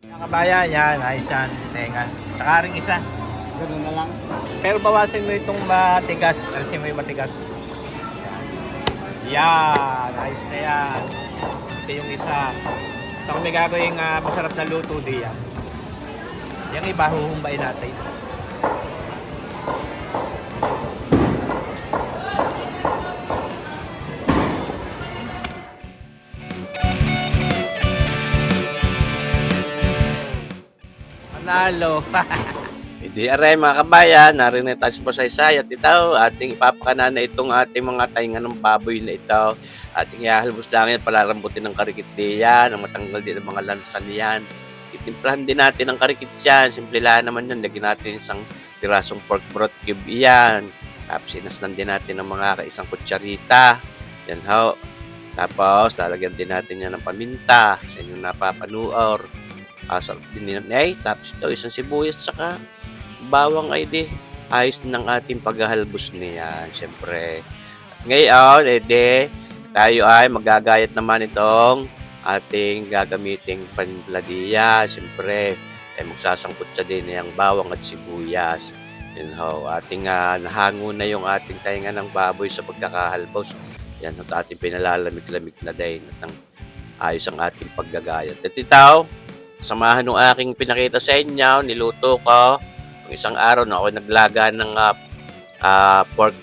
Mga kabayan, yan, ayos yan, tenga. Tsaka rin isa. Ganun na lang. Pero bawasin mo itong matigas. Alisin mo yung matigas. Yan, ayos na yan. Ito yung isa. Ito kung may gagawing masarap na luto diyan. Yung iba, huhumbain natin. Panalo. Hindi aray mga kabayan, narinig tayo sa Pasaysay at ito, ating ipapakanan na itong ating mga tainga ng baboy na ito. Ating ihahalbos lang yan, palarambutin ng karikit diyan, ang matanggal din ng mga lansan yan. Itimplahan din natin ang karikit yan, simple lang naman yun, lagyan natin isang pirasong pork broth cube yan. Tapos inasnan din natin ng mga isang kutsarita. Yan ho. Tapos lalagyan din natin yan ng paminta sa inyong napapanuor. Sarap din yan eh. Tapos ito isang sibuyas saka bawang ay di ayos ng ating paghahalbos niya syempre. At ngayon tayo ay magagayat naman itong ating gagamiting panladiya syempre ay magsasangkot siya din yung bawang at sibuyas. Yun ho, ating nahango na yung ating tainga ng baboy sa pagkakahalbos. Yan at ating pinalalamig-lamig na din at ayos ang ating paggagayat. At ito, samahan ng aking pinakita sa inyo, niluto ko isang araw na ako naglaga ng pork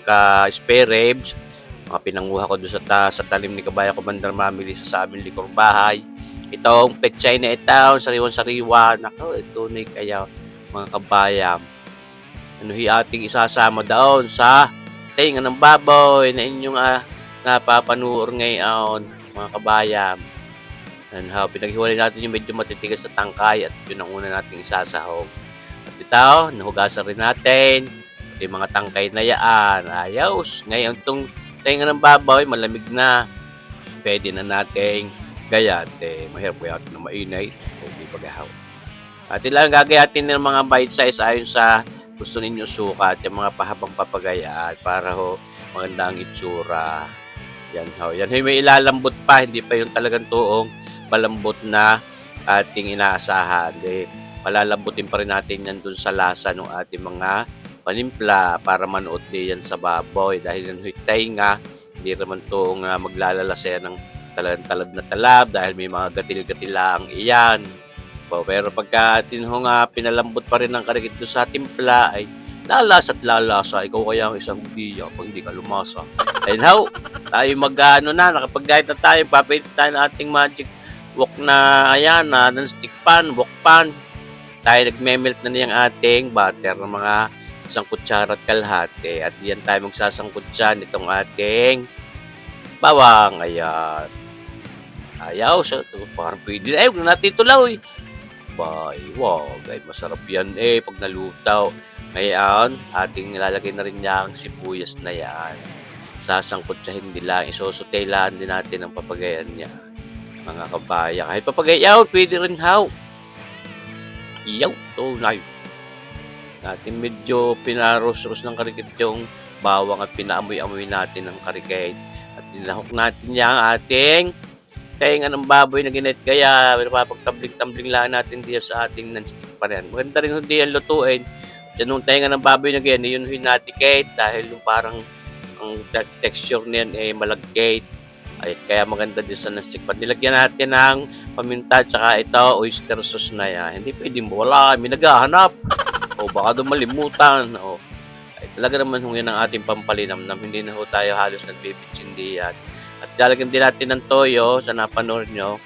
spare ribs. Mga pinanguha ko doon sa talim ni Kabayan Commander Mamili sa aming likor bahay. Itong pechay na ito, sariwan-sariwa. Naku, ito na kaya mga kabayan. Ano ating isasama doon sa tainga ng baboy na inyong napapanuor ngayon mga kabayan. Pinaghiwalay natin yung medyo matitigas na tangkay at yun ang una nating isasahog. At ito, nahugasan rin natin. At yung mga tangkay na yaan. Ayos. Ngayon, itong tainga ng baboy, malamig na. Pwede na nating gayate. Mahirap kaya ito na mainit. O di bagahaw. At ilang gagayatin ng mga bite size ayon sa gusto ninyo sukat. Yung mga pahabang papagayaan para ho maganda ang itsura. Yan ho. Yan ho, may ilalambot pa. Hindi pa yung talagang tuong malambot na ating inaasahan. Malalambutin pa rin natin yan dun sa lasa ng ating mga panimpla para manood din yan sa baboy. Dahil yung tainga, hindi naman itong maglalalasa yan ng talagang talab na talab dahil may mga gatil-gatilaang iyan. Pero pagka pinalambot pa rin ng karikit doon sa timpla ay lalasa at lalasa. Ikaw kaya ang isang diya pag hindi ka lumasa. Ayun how, tayo nakapag-guide na tayo, papalit tayo ng ating magic wok na ayan ng stick pan, wok pan. Tayo nagme-melt na niyang ating butter ng mga isang kutsara at kalahati. At diyan tayo magsasangkot dyan itong ating bawang. Ayan. Ayaw. So, parang pwede. Ay, huwag na natin tulaw eh. Wow. Ay, masarap yan pag nalutaw. Ngayon, ating nilalagay na rin niya ang sibuyas na yan. Sasangkot siya hindi lang. Isosoteylaan din natin ang papagayan niya. Mga kabayan. Kahit papagayaw, pwede rin how. Iyaw, tunay. Natin medyo pinaros-ros ng karikit yung bawang at pinaamoy-amoy natin ng karikit. At dinahok natin yung ating tainga ng baboy na ginit kaya papagtabling-tambling lang natin diyan sa ating non-stick pa rin. Maganda rin hindi yan lutuin. Diyan yung tainga ng baboy na ganyan, yun yung natikate dahil yung parang ang texture niyan malagkate. Ay, kaya maganda din sa non-stick pan. Nilagyan natin ng paminta tsaka ito, oyster sauce na yan. Hindi pwedeng wala kami naghahanap. O baka doon malimutan. O, ay, talaga naman yan ang ating pampalinamnam. Hindi na ho tayo halos nagbibitsindi yan. At lalagyan din natin ng toyo sa napanood nyo.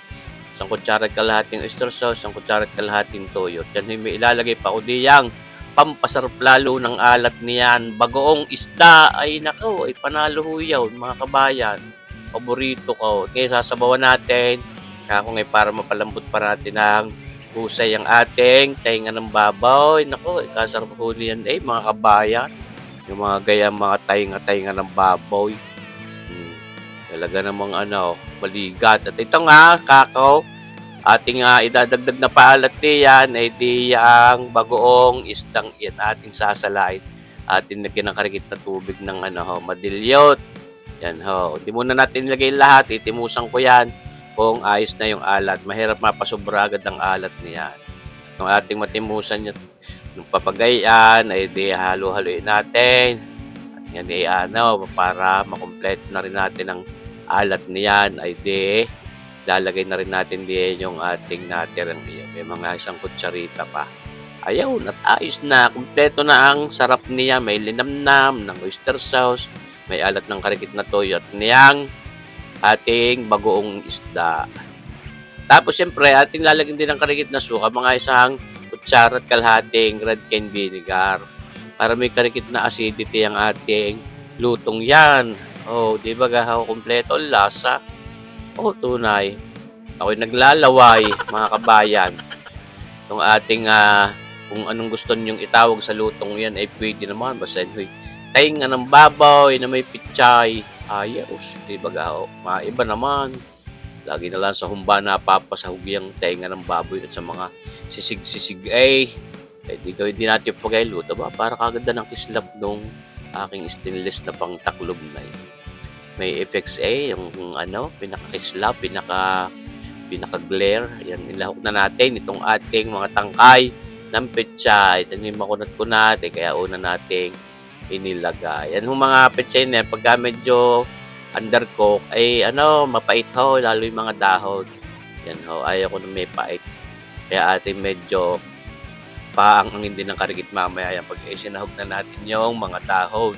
Isang kutsara at kalahating oyster sauce, isang kutsara at kalahating toyo. Diyan may ilalagay pa o diyang pampasarap lalo ng alat niyan. Bagoong isda ay nako, ay panalo ho yaw mga kabayan. Paborito ko. Okay, sasabawan natin. Kung para mapalambot pa natin ang husay ang ating tainga ng baboy. Naku, kasarap ko niyan mga kabayan. Yung mga gayang mga tainga ng baboy. Talaga namang maligat. At ito nga, kakao, ating idadagdag na paalat diyan ay ang bagoong isdang yan ating sasalain. Ating lagyan ng karikit na tubig ng madilyot. Yan ho. Hindi muna natin ilagay lahat. Itimusan ko yan kung ayos na yung alat. Mahirap mapasobra agad ang alat niyan. Yung ating matimusan yung papagayan ay di halo-haluin natin. At yan ay para makumpleto na rin natin ang alat niyan ay di lalagay na rin natin di yung ating natirang iyan. May mga isang kutsarita pa. Ayaw, at ayos na. Kumpleto na ang sarap niya. May linamnam ng oyster sauce. May alat ng karikit na toyo at niyang ating bagoong isda. Tapos siyempre, ating lalagyan din ng karikit na suka, mga isang kutsara at kalahating red cane vinegar. Para may karikit na acidity ang ating lutong yan. Oh, di ba gahaw kumpleto ang lasa? Oh, tunay. Ako'y naglalaway, mga kabayan. Itong ating, kung anong gusto ninyong itawag sa lutong yan, ay pwede naman. Basta yun, tainga ng baboy na may pichay. Ayos, di ba gahaw? Maiba naman. Lagi na lang sa humba napapasahog yung tainga ng baboy at sa mga sisig-sisig ay di gawin din natin pagkailuto ba? Para kaganda ng kislap nung aking stainless na pangtaklob na yun. May FXA, yung pinaka-kislap, pinaka-glare. Yan, nilahok na natin itong ating mga tangkay ng pechay. Ito yung makunat-kunat, kaya una nating inilagay. Yan yung mga pechay na pagka medyo undercook ay mapait ho, lalo yung mga dahon. Yan ho, ayaw ko na may pait. Kaya ating medyo paangangin din ng karigit mamaya yan pag isinahog na natin yung mga dahon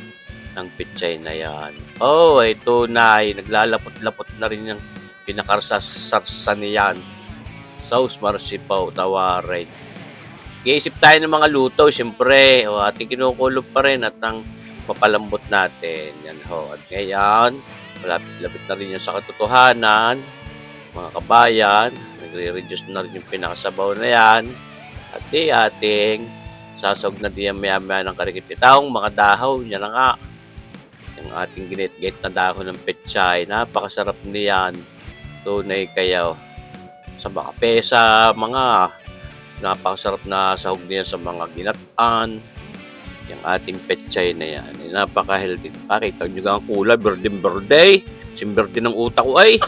ng pechay na yan. Oh, ay tunay, naglalapot-lapot na rin yung pinakarsasarsa niyan. Sauce marsipaw, tawarin. Iisip tayo ng mga luto, siyempre, ating kinukulob pa rin at ang mapalambot natin. Yan ho, at ngayon, malapit-lapit na rin yan sa katotohanan, mga kabayan. Nagre-reduce na rin yung pinakasabaw na yan. At di ating sasawag na diyan maya-maya ng karikit. Itawang mga dahon, yan na nga. Yung ating ginit-git na dahon ng pechay, napakasarap niyan. Tunay kayo. Sa mga pesa, mga napakasarap na sahog niya sa mga ginataan. Yung ating pechay na yan, napaka-healthy. Pakita nyo ang kulay, berde-berde. Simberde ng utak ko ay.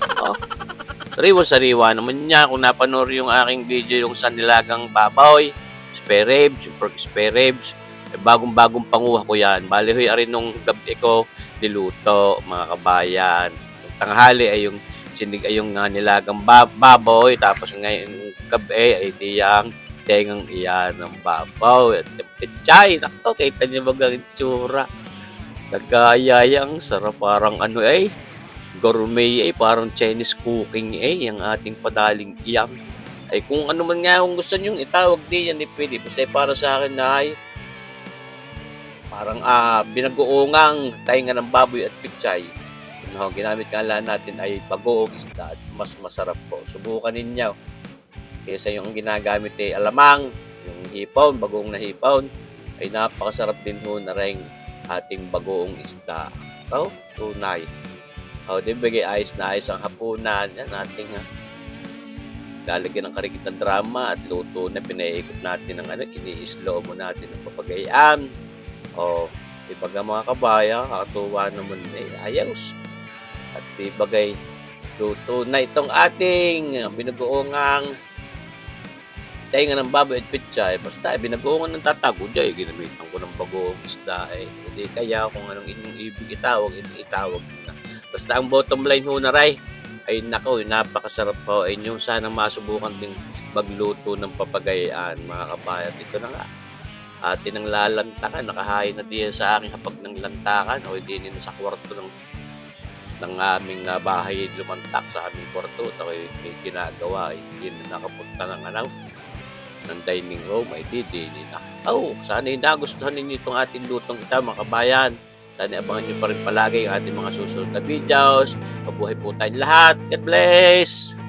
Sariwa-sariwa naman niya. Kung napanood yung aking video, yung sa nilagang baboy, spare ribs, yung pork spare ribs, bagong-bagong panguha ko yan. Bali, arin nung gabi ko niluto, mga kabayan. Yung tanghali ay yung sinig ay yung nilagang baboy, tapos ngayon gabi ay diyang tengang iyan ng babaw at pechay. Nako, kita niyo ba ang itsura? Nagayayang sarap, parang gourmet parang Chinese cooking yung ating padaling iyam. Ay kung ano man nga kung gusto nyo itawag di yan, pwede. Basta para sa akin na ay parang binagoongang tainga ng baboy at pechay. Ginamit nga lang natin ay bagoong isda at mas masarap po. Subukan ninyo. Kaysa yung ginagamit ay alamang, yung hipon, bagoong na hipon, ay napakasarap din ho na rin ating bagoong isda. Tunay. Di bagay ayos na ayos ang hapunan. Yan ating lalagyan ng karikit ng drama at luto na pinaikot natin ng ini-slow mo natin ng papagayaan. Di baga mga kabaya, kakatuwa naman ayos. At di bagay luto na itong ating binugoongang tainga ng baboy at pechay. Basta binugoongan ng tatago dyan. Ginamitan ko ng bagoong isda. Hindi kaya kung anong inyong ibig itawag, hindi itawag na. Basta ang bottom line ho na ray, ay nako, napakasarap po. Inyong sanang masubukan ding magluto ng papagayaan, mga kabayat. Ito na nga. Atin ang lalantakan. Nakahain na diyan sa aking hapag ng lantakan. O hindi na sa kwarto ng aming bahay lumantak sa aming kwarto. Ito may ginagawa. Hindi na nakapunta ng dining room. Ay di na. Sana nagustuhan ninyo itong ating lutong ito, mga kabayan. Sana abangan nyo pa rin palagi ang ating mga susunod na videos. Mabuhay po tayong lahat. God bless!